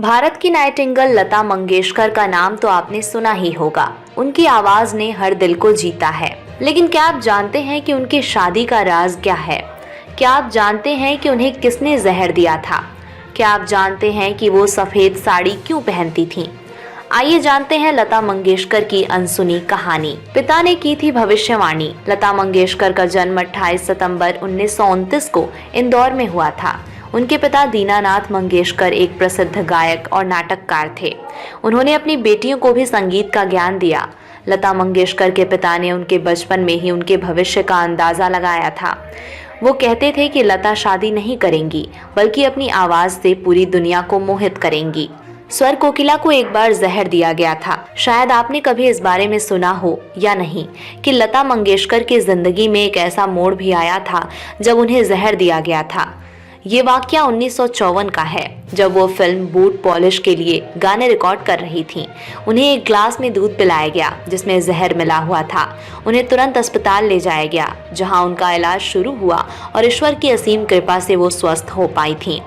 भारत की नाइटिंगेल लता मंगेशकर का नाम तो आपने सुना ही होगा। उनकी आवाज ने हर दिल को जीता है। लेकिन क्या आप जानते हैं कि उनकी शादी का राज क्या है? क्या आप जानते हैं कि उन्हें किसने जहर दिया था? क्या आप जानते हैं कि वो सफेद साड़ी क्यों पहनती थीं? आइए जानते हैं लता मंगेशकर की अनसुनी कहानी। पिता ने की थी भविष्यवाणी। लता मंगेशकर का जन्म 28 सितंबर 1929 को इंदौर में हुआ था। उनके पिता दीनानाथ मंगेशकर एक प्रसिद्ध गायक और नाटककार थे। उन्होंने अपनी बेटियों को भी संगीत का ज्ञान दिया। लता मंगेशकर के पिता ने उनके बचपन में ही उनके भविष्य का अंदाजा लगाया था। वो कहते थे कि लता शादी नहीं करेंगी, बल्कि अपनी आवाज से पूरी दुनिया को मोहित करेंगी। स्वर कोकिला को एक बार जहर दिया गया था। शायद आपने कभी इस बारे में सुना हो या नहीं कि लता मंगेशकर की जिंदगी में एक ऐसा मोड़ भी आया था जब उन्हें जहर दिया गया था। ये वाकया 1954 का है, जब वो फिल्म बूट पॉलिश के लिए गाने रिकॉर्ड कर रही थीं। उन्हें एक ग्लास में दूध पिलाया गया जिसमें जहर मिला हुआ था। उन्हें तुरंत अस्पताल ले जाया गया, जहां उनका इलाज शुरू हुआ और ईश्वर की असीम कृपा से वो स्वस्थ हो पाई थीं।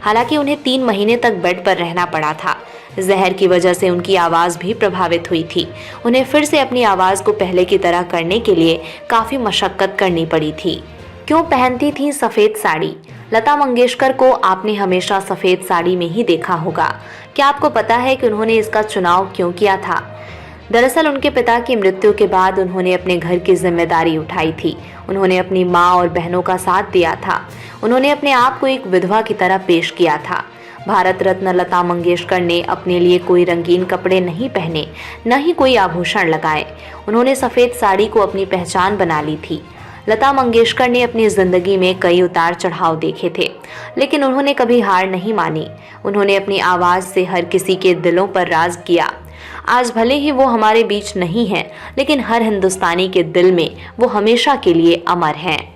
हालांकि उन्हें 3 महीने तक बेड पर रहना पड़ा था। जहर की वजह से उनकी आवाज़ भी प्रभावित हुई थी। उन्हें फिर से अपनी आवाज़ को पहले की तरह करने के लिए काफ़ी मशक्कत करनी पड़ी थी। क्यों पहनती थी सफ़ेद साड़ी? लता मंगेशकर को आपने हमेशा सफ़ेद साड़ी में ही देखा होगा। क्या आपको पता है कि उन्होंने इसका चुनाव क्यों किया था? दरअसल उनके पिता की मृत्यु के बाद उन्होंने अपने घर की जिम्मेदारी उठाई थी। उन्होंने अपनी माँ और बहनों का साथ दिया था। उन्होंने अपने आप को एक विधवा की तरह पेश किया था। भारत रत्न लता मंगेशकर ने अपने लिए कोई रंगीन कपड़े नहीं पहने, न ही कोई आभूषण लगाए। उन्होंने सफ़ेद साड़ी को अपनी पहचान बना ली थी। लता मंगेशकर ने अपनी जिंदगी में कई उतार चढ़ाव देखे थे, लेकिन उन्होंने कभी हार नहीं मानी। उन्होंने अपनी आवाज़ से हर किसी के दिलों पर राज किया। आज भले ही वो हमारे बीच नहीं हैं, लेकिन हर हिंदुस्तानी के दिल में वो हमेशा के लिए अमर हैं।